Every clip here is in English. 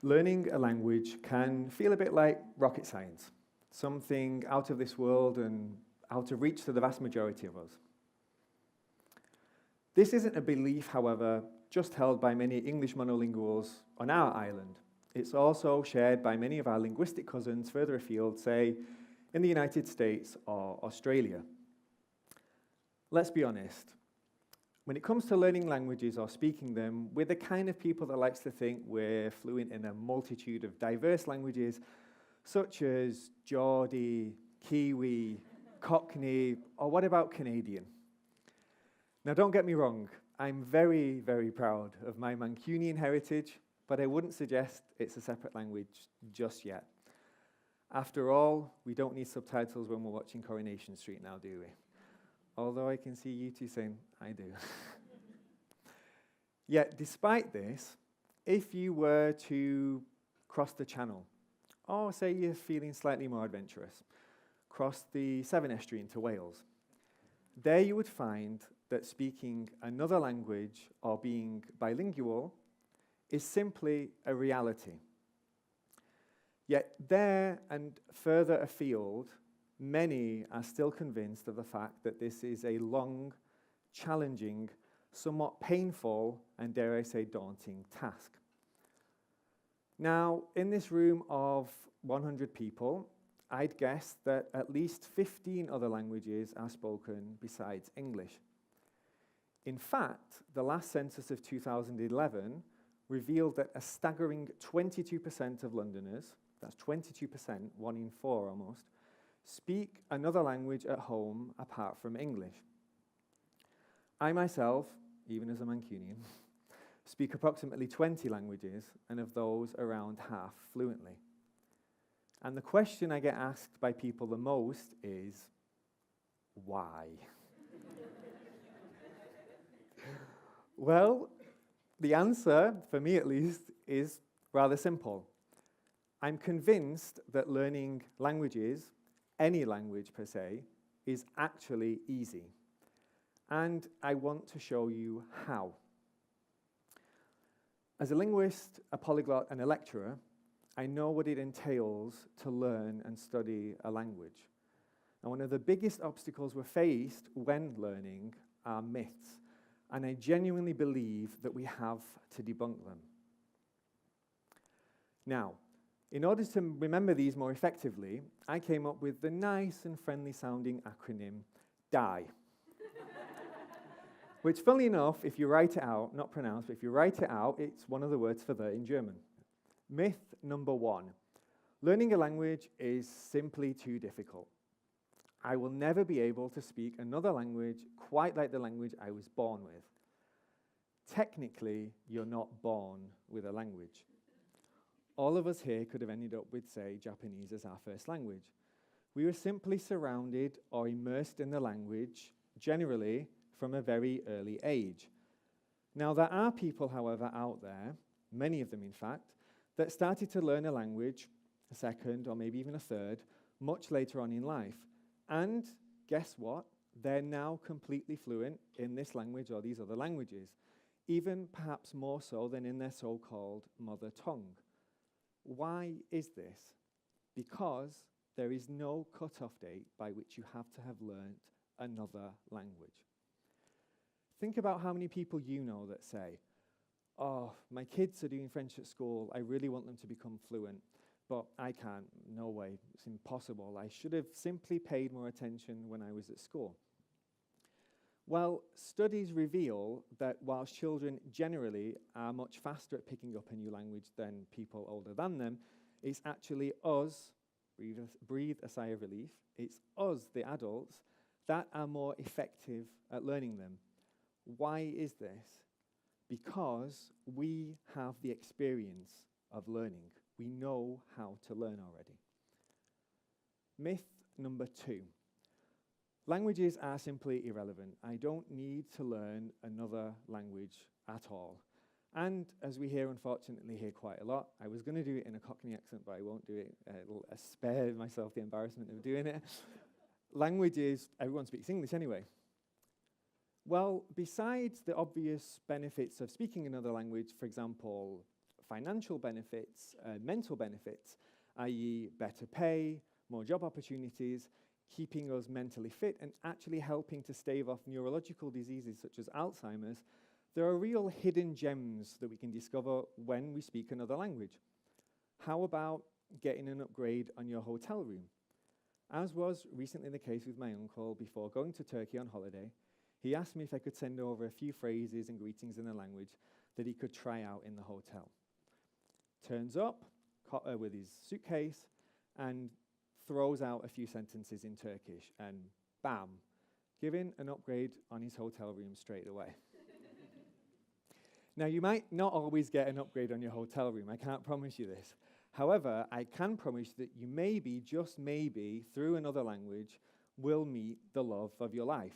Learning a language can feel a bit like rocket science, something out of this world and out of reach to the vast majority of us. This isn't a belief, however, just held by many English monolinguals on our island. It's also shared by many of our linguistic cousins further afield, say, in the United States or Australia. Let's be honest. When it comes to learning languages or speaking them, we're the kind of people that likes to think we're fluent in a multitude of diverse languages, such as Geordie, Kiwi, Cockney, or what about Canadian? Now, don't get me wrong, I'm very, very proud of my Mancunian heritage, but I wouldn't suggest it's a separate language just yet. After all, we don't need subtitles when we're watching Coronation Street now, do we? Although I can see you two saying, I do. Yet, despite this, if you were to cross the channel, or say you're feeling slightly more adventurous, cross the Severn Estuary into Wales, there you would find that speaking another language or being bilingual is simply a reality. Yet there and further afield, many are still convinced of the fact that this is a long, challenging, somewhat painful, and dare I say daunting task. Now, in this room of 100 people, I'd guess that at least 15 other languages are spoken besides English. In fact, the last census of 2011 revealed that a staggering 22% of Londoners, that's 22%, 1 in 4 almost, speak another language at home apart from English. I myself, even as a Mancunian, speak approximately 20 languages, and of those, around half fluently. And the question I get asked by people the most is, why? Well, the answer, for me at least, is rather simple. I'm convinced that learning languages, any language per se, is actually easy. And I want to show you how. As a linguist, a polyglot, and a lecturer, I know what it entails to learn and study a language. And one of the biggest obstacles we're faced when learning are myths. And I genuinely believe that we have to debunk them. Now, in order to remember these more effectively, I came up with the nice and friendly sounding acronym DIE. Which, funnily enough, if you write it out, not pronounced, but if you write it out, it's one of the words for the in German. Myth number 1. Learning a language is simply too difficult. I will never be able to speak another language quite like the language I was born with. Technically, you're not born with a language. All of us here could have ended up with, say, Japanese as our first language. We were simply surrounded or immersed in the language, generally from a very early age. Now, there are people, however, out there, many of them in fact, that started to learn a language, a second or maybe even a third, much later on in life. And guess what? They're now completely fluent in this language or these other languages, even perhaps more so than in their so-called mother tongue. Why is this? Because there is no cut-off date by which you have to have learnt another language. Think about how many people you know that say, oh, my kids are doing French at school, I really want them to become fluent, but I can't, no way, it's impossible. I should have simply paid more attention when I was at school. Well, studies reveal that whilst children generally are much faster at picking up a new language than people older than them, it's actually us, breathe a sigh of relief, it's us, the adults, that are more effective at learning them. Why is this? Because we have the experience of learning. We know how to learn already. Myth number 2. Languages are simply irrelevant. I don't need to learn another language at all. And as we unfortunately hear quite a lot, I was going to do it in a Cockney accent, but I won't do it. I'll spare myself the embarrassment of doing it. Languages, everyone speaks English anyway. Well, besides the obvious benefits of speaking another language, for example, financial benefits, mental benefits, i.e. better pay, more job opportunities, keeping us mentally fit, and actually helping to stave off neurological diseases such as Alzheimer's, there are real hidden gems that we can discover when we speak another language. How about getting an upgrade on your hotel room? As was recently the case with my uncle before going to Turkey on holiday, he asked me if I could send over a few phrases and greetings in the language that he could try out in the hotel. Turns up with his suitcase and throws out a few sentences in Turkish, and bam, giving an upgrade on his hotel room straight away. Now, you might not always get an upgrade on your hotel room, I can't promise you this. However, I can promise that you maybe, just maybe, through another language, will meet the love of your life.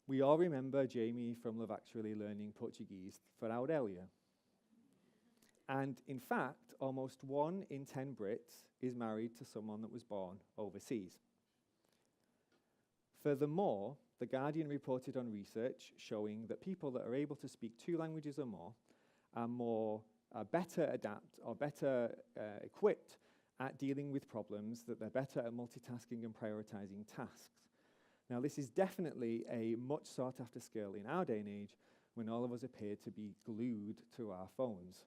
We all remember Jamie from Love Actually learning Portuguese for Aurelia. And in fact, almost 1 in 10 Brits is married to someone that was born overseas. Furthermore, The Guardian reported on research showing that people that are able to speak 2 languages or more are better equipped at dealing with problems, that they're better at multitasking and prioritizing tasks. Now, this is definitely a much sought after skill in our day and age when all of us appear to be glued to our phones.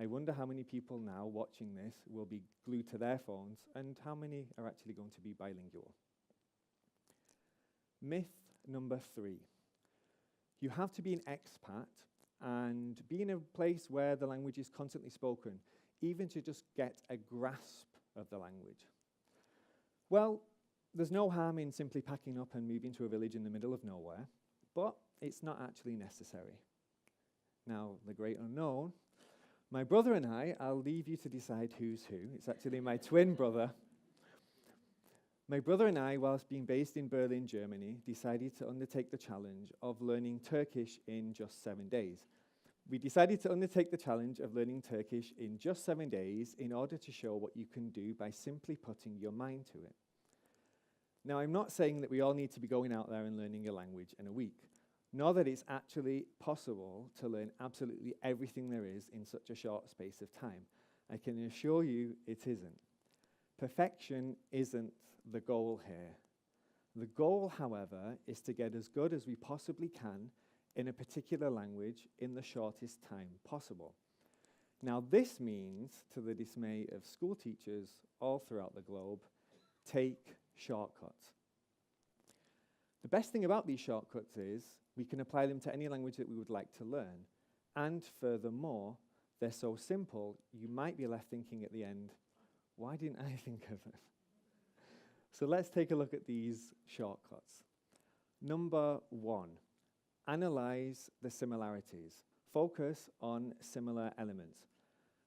I wonder how many people now watching this will be glued to their phones and how many are actually going to be bilingual. Myth number 3. You have to be an expat and be in a place where the language is constantly spoken, even to just get a grasp of the language. Well, there's no harm in simply packing up and moving to a village in the middle of nowhere, but it's not actually necessary. Now, the great unknown, my brother and I'll leave you to decide who's who. It's actually my twin brother. My brother and I, whilst being based in Berlin, Germany, decided to undertake the challenge of learning Turkish in just 7 days. We decided to undertake the challenge of learning Turkish in just 7 days in order to show what you can do by simply putting your mind to it. Now, I'm not saying that we all need to be going out there and learning a language in a week, nor that it's actually possible to learn absolutely everything there is in such a short space of time. I can assure you it isn't. Perfection isn't the goal here. The goal, however, is to get as good as we possibly can in a particular language in the shortest time possible. Now, this means, to the dismay of school teachers all throughout the globe, take shortcuts. The best thing about these shortcuts is we can apply them to any language that we would like to learn. And furthermore, they're so simple, you might be left thinking at the end, why didn't I think of it? So let's take a look at these shortcuts. Number 1, analyze the similarities. Focus on similar elements.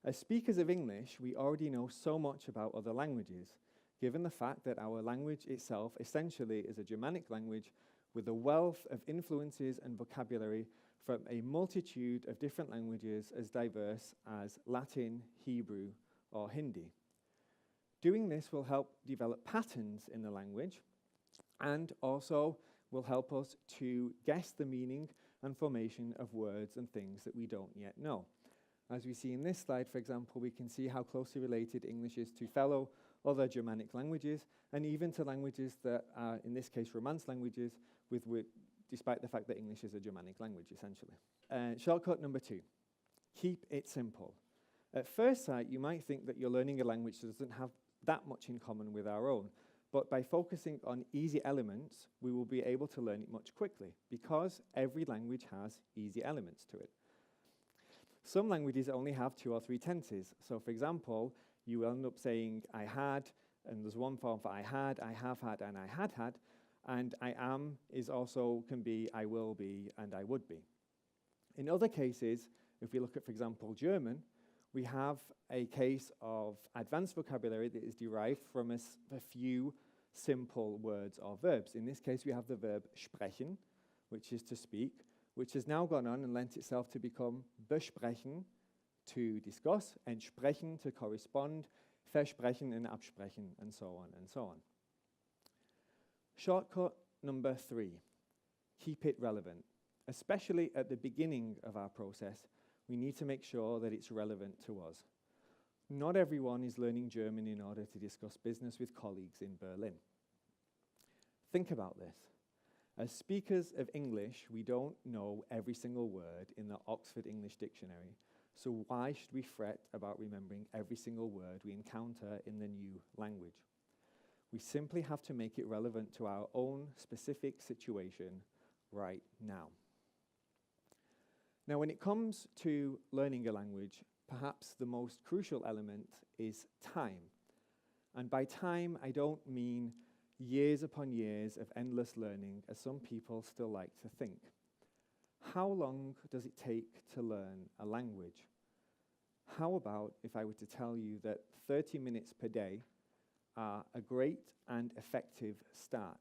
As speakers of English, we already know so much about other languages, given the fact that our language itself essentially is a Germanic language with a wealth of influences and vocabulary from a multitude of different languages as diverse as Latin, Hebrew, or Hindi. Doing this will help develop patterns in the language and also will help us to guess the meaning and formation of words and things that we don't yet know. As we see in this slide, for example, we can see how closely related English is to fellow other Germanic languages and even to languages that are, in this case, Romance languages, despite the fact that English is a Germanic language, essentially. Shortcut number 2, keep it simple. At first sight, you might think that you're learning a language that doesn't have that much in common with our own. But by focusing on easy elements, we will be able to learn it much quickly because every language has easy elements to it. Some languages only have 2 or 3 tenses. So for example, you will end up saying I had, and there's one form for I have had, and I had had. And I am is also can be I will be and I would be. In other cases, if we look at, for example, German, we have a case of advanced vocabulary that is derived from a few simple words or verbs. In this case, we have the verb sprechen, which is to speak, which has now gone on and lent itself to become besprechen, to discuss, entsprechen, to correspond, versprechen and absprechen, and so on and so on. Shortcut number 3, keep it relevant. Especially at the beginning of our process, we need to make sure that it's relevant to us. Not everyone is learning German in order to discuss business with colleagues in Berlin. Think about this. As speakers of English, we don't know every single word in the Oxford English Dictionary, so why should we fret about remembering every single word we encounter in the new language? We simply have to make it relevant to our own specific situation right now. Now, when it comes to learning a language, perhaps the most crucial element is time. And by time, I don't mean years upon years of endless learning, as some people still like to think. How long does it take to learn a language? How about if I were to tell you that 30 minutes per day are a great and effective start?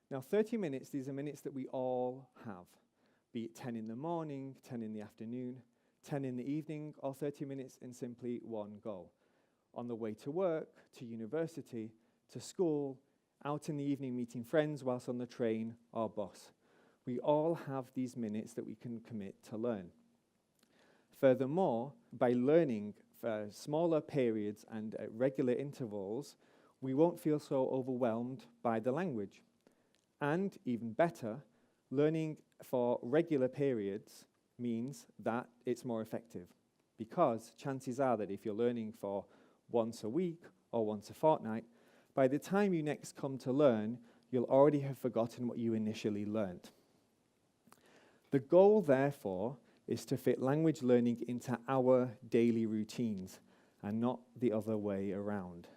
Now, 30 minutes, these are minutes that we all have, be it 10 in the morning, 10 in the afternoon, 10 in the evening, or 30 minutes in simply one go. On the way to work, to university, to school, out in the evening meeting friends whilst on the train or bus. We all have these minutes that we can commit to learn. Furthermore, by learning for smaller periods and at regular intervals, we won't feel so overwhelmed by the language. And even better, learning for regular periods means that it's more effective, because chances are that if you're learning for once a week or once a fortnight, by the time you next come to learn, you'll already have forgotten what you initially learned. The goal, therefore, is to fit language learning into our daily routines and not the other way around.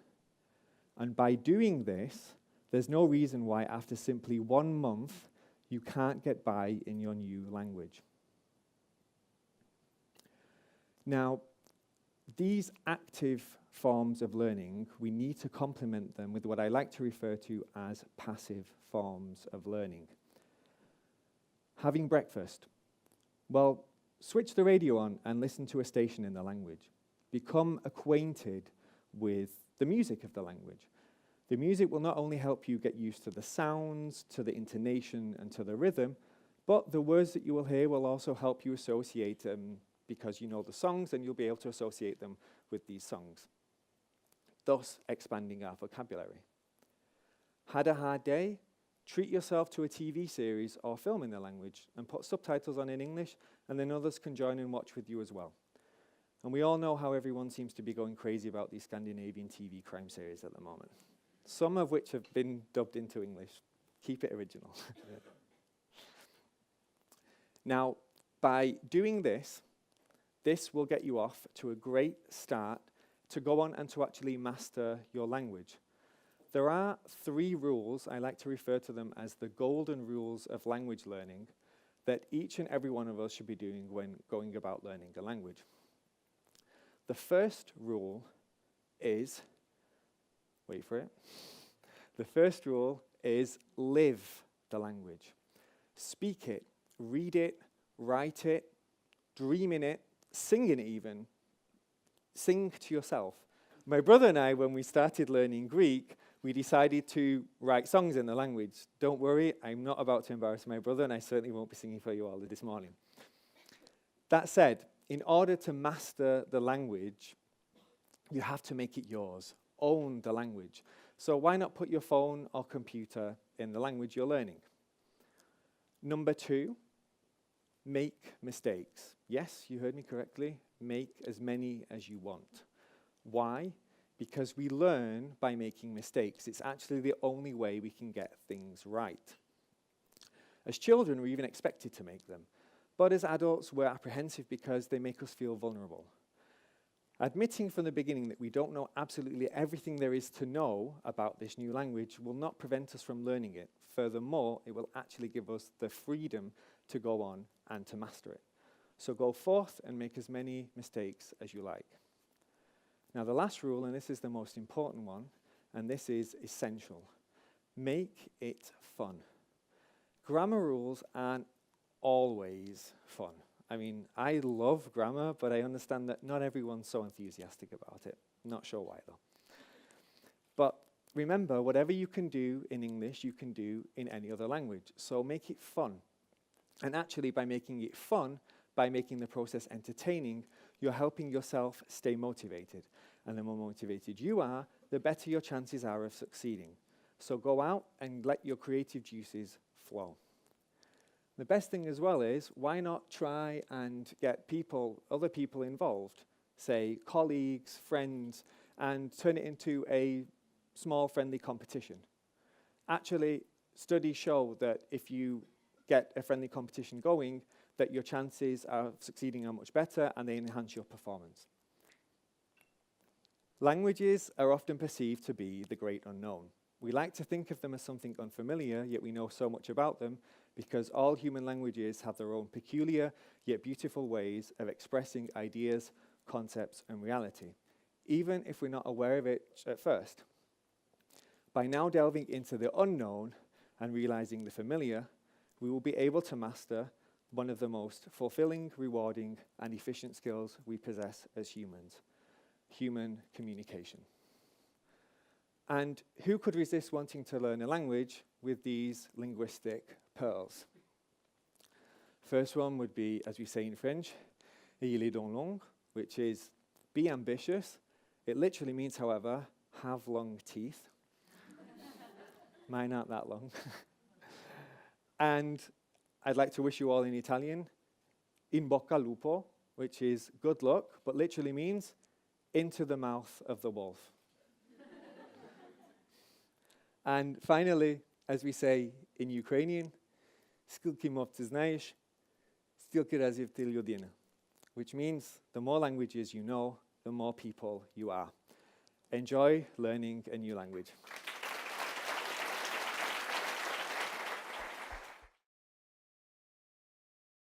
And by doing this, there's no reason why after simply 1 month, you can't get by in your new language. Now, these active forms of learning, we need to complement them with what I like to refer to as passive forms of learning. Having breakfast. Well, switch the radio on and listen to a station in the language. Become acquainted with the music of the language. The music will not only help you get used to the sounds, to the intonation, and to the rhythm, but the words that you will hear will also help you associate them because you know the songs, and you'll be able to associate them with these songs, thus expanding our vocabulary. Had a hard day? Treat yourself to a TV series or film in the language and put subtitles on in English, and then others can join and watch with you as well. And we all know how everyone seems to be going crazy about these Scandinavian TV crime series at the moment, some of which have been dubbed into English. Keep it original. Now, by doing this, this will get you off to a great start to go on and to actually master your language. There are 3 rules, I like to refer to them as the golden rules of language learning, that each and every one of us should be doing when going about learning a language. The first rule is, wait for it, the first rule is live the language. Speak it, read it, write it, dream in it, sing in it even. Sing to yourself. My brother and I, when we started learning Greek, we decided to write songs in the language. Don't worry, I'm not about to embarrass my brother, and I certainly won't be singing for you all this morning. That said, in order to master the language, you have to make it yours. Own the language. So why not put your phone or computer in the language you're learning? Number 2, make mistakes. Yes, you heard me correctly. Make as many as you want. Why? Because we learn by making mistakes. It's actually the only way we can get things right. As children, we're even expected to make them. But as adults, we're apprehensive because they make us feel vulnerable. Admitting from the beginning that we don't know absolutely everything there is to know about this new language will not prevent us from learning it. Furthermore, it will actually give us the freedom to go on and to master it. So go forth and make as many mistakes as you like. Now, the last rule, and this is the most important one, and this is essential. Make it fun. Grammar rules aren't always fun. I mean, I love grammar, but I understand that not everyone's so enthusiastic about it. Not sure why, though. But remember, whatever you can do in English, you can do in any other language. So make it fun. And actually, by making it fun, by making the process entertaining, you're helping yourself stay motivated. And the more motivated you are, the better your chances are of succeeding. So go out and let your creative juices flow. The best thing as well is, why not try and get other people involved, say colleagues, friends, and turn it into a small friendly competition. Actually, studies show that if you get a friendly competition going, that your chances of succeeding are much better and they enhance your performance. Languages are often perceived to be the great unknown. We like to think of them as something unfamiliar, yet we know so much about them because all human languages have their own peculiar yet beautiful ways of expressing ideas, concepts, and reality, even if we're not aware of it at first. By now delving into the unknown and realizing the familiar, we will be able to master one of the most fulfilling, rewarding, and efficient skills we possess as humans: human communication. And who could resist wanting to learn a language with these linguistic pearls? First one would be, as we say in French, ayez les dents longues, which is be ambitious. It literally means, however, have long teeth. Mine aren't that long. And I'd like to wish you all in Italian, in bocca al lupo, which is good luck, but literally means into the mouth of the wolf. And finally, as we say in Ukrainian, skilki mov ty znaєш, stільки разів ти людина, which means the more languages you know, the more people you are. Enjoy learning a new language.